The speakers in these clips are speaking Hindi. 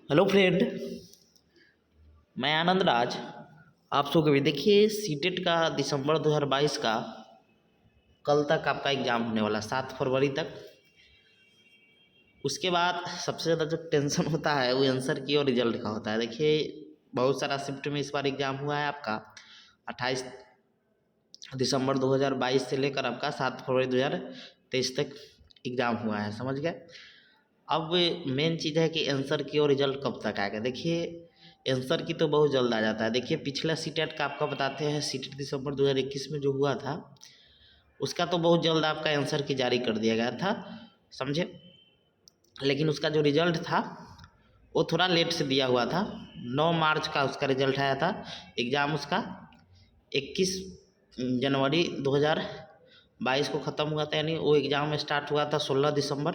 हेलो फ्रेंड, मैं आनंद राज। आप सबको भी देखिए, सीटेट का दिसंबर 2022 का कल तक आपका एग्ज़ाम होने वाला, 7 फरवरी तक। उसके बाद सबसे ज़्यादा जो टेंशन होता है वो आंसर की और रिजल्ट का होता है। देखिए, बहुत सारा शिफ्ट में इस बार एग्ज़ाम हुआ है आपका 28 दिसंबर 2022 से लेकर आपका 7 फरवरी 2023 तक एग्ज़ाम हुआ है, समझ गए। अब मेन चीज़ है कि आंसर की और रिजल्ट कब तक आएगा। देखिए, आंसर की तो बहुत जल्द आ जाता है। देखिए, पिछला सीटेट का आपका बताते हैं, सीटेट दिसंबर 2021 में जो हुआ था उसका तो बहुत जल्द आपका आंसर की जारी कर दिया गया था, समझे। लेकिन उसका जो रिजल्ट था वो थोड़ा लेट से दिया हुआ था। 9 मार्च का उसका रिजल्ट आया था। एग्ज़ाम उसका 21 जनवरी 2022 को ख़त्म हुआ था, यानी वो एग्ज़ाम स्टार्ट हुआ था 16 दिसंबर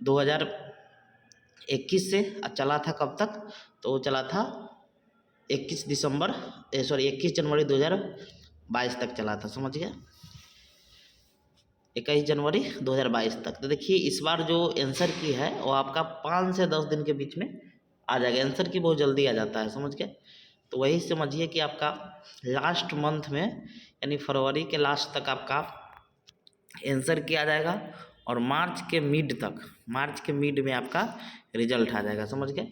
2021 से। चला था कब तक, तो वो चला था 21 जनवरी 2022 तक चला था, समझ गया। 21 जनवरी 2022 तक। तो देखिए, इस बार जो आंसर की है वो आपका 5 से 10 दिन के बीच में आ जाएगा। आंसर की बहुत जल्दी आ जाता है, समझ गए। तो वही समझिए कि आपका लास्ट मंथ में, यानी फरवरी के लास्ट तक आपका आंसर की आ जाएगा, और मार्च के मिड में आपका रिजल्ट आ जाएगा, समझ गए।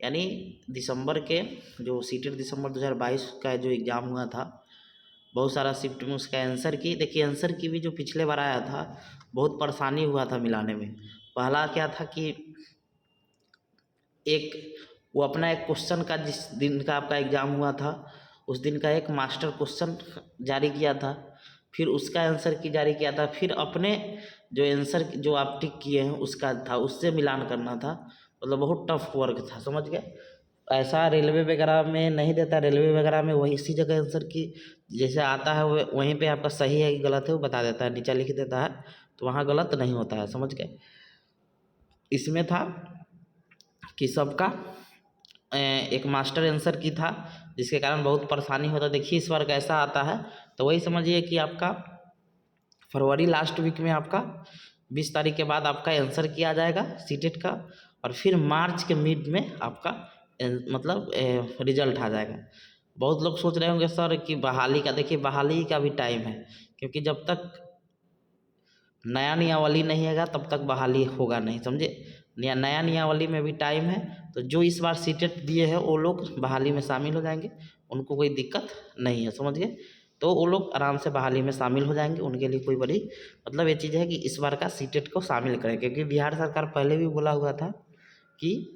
यानी दिसंबर के जो सीटेट दिसंबर 2022 का जो एग्ज़ाम हुआ था, बहुत सारा शिफ्ट में उसका आंसर की, देखिए आंसर की भी जो पिछले बार आया था बहुत परेशानी हुआ था मिलाने में। पहला क्या था कि एक वो अपना एक क्वेश्चन का, जिस दिन का आपका एग्ज़ाम हुआ था उस दिन का एक मास्टर क्वेश्चन जारी किया था, फिर उसका आंसर की जारी किया था, फिर अपने जो आंसर जो आप टिक किए हैं उसका था, उससे मिलान करना था। मतलब बहुत टफ वर्क था, समझ गए। ऐसा रेलवे वगैरह में नहीं देता। रेलवे वगैरह में वही इसी जगह आंसर की जैसे आता है वहीं पे आपका सही है कि गलत है वो बता देता है, नीचे लिख देता है, तो वहाँ गलत नहीं होता है, समझ गए। इसमें था कि सबका एक मास्टर आंसर की था, जिसके कारण बहुत परेशानी होता। देखिए इस बार कैसा आता है, तो वही समझिए कि आपका फरवरी लास्ट वीक में आपका 20 तारीख के बाद आपका आंसर किया जाएगा सीटेट का, और फिर मार्च के मिड में आपका मतलब रिजल्ट आ जाएगा। बहुत लोग सोच रहे होंगे सर कि बहाली का, देखिए बहाली का भी टाइम है, क्योंकि जब तक नया नियमावली नहीं आएगा तब तक बहाली होगा नहीं, समझे। नया नियमावली में भी टाइम है, तो जो इस बार सीटेट दिए हैं वो लोग बहाली में शामिल हो जाएंगे, उनको कोई दिक्कत नहीं है, समझ गए। तो वो लोग आराम से बहाली में शामिल हो जाएंगे, उनके लिए कोई बड़ी मतलब ये चीज़ है कि इस बार का सीटेट को शामिल करें, क्योंकि बिहार सरकार पहले भी बोला हुआ था कि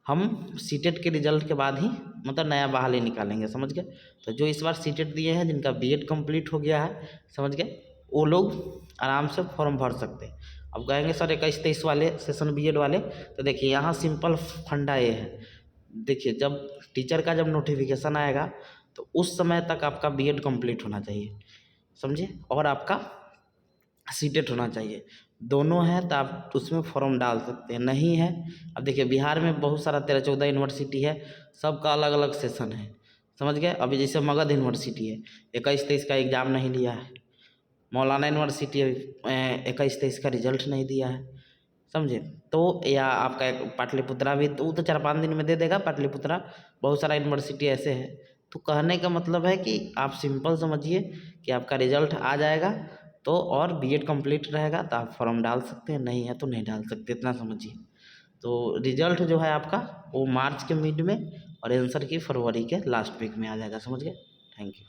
हम सीटेट के रिजल्ट के बाद ही मतलब नया बहाली निकालेंगे, समझ गए। तो जो इस बार सीटेट दिए हैं, जिनका बीएड कंप्लीट हो गया है, समझ गए, वो लोग आराम से फॉर्म भर सकते हैं। अब कहेंगे सर 21-23 वाले सेशन बीएड वाले, तो देखिए यहाँ सिंपल फंडा ये है। देखिए, जब टीचर का जब नोटिफिकेशन आएगा तो उस समय तक आपका बीएड कंप्लीट होना चाहिए, समझे, और आपका सीटेट होना चाहिए। दोनों है तो आप उसमें फॉर्म डाल सकते हैं, नहीं है। अब देखिए बिहार में बहुत सारा 13-14 यूनिवर्सिटी है, सबका अलग अलग सेशन है, समझ गए। अभी जैसे मगध यूनिवर्सिटी है, 21-23 का एग्ज़ाम नहीं लिया है। मौलाना यूनिवर्सिटी 21-23 का रिजल्ट नहीं दिया है, समझे। तो या आपका एक पाटलिपुत्रा भी, तो वो तो 4-5 दिन में दे देगा पाटलिपुत्रा। बहुत सारा यूनिवर्सिटी ऐसे है। तो कहने का मतलब है कि आप सिंपल समझिए कि आपका रिजल्ट आ जाएगा तो, और बीएड कंप्लीट रहेगा तो आप फॉर्म डाल सकते हैं, नहीं है तो नहीं डाल सकते, इतना समझिए। तो रिजल्ट जो है आपका वो मार्च के मिड में, और आंसर की फरवरी के लास्ट वीक में आ जाएगा, समझ गए। Thank you.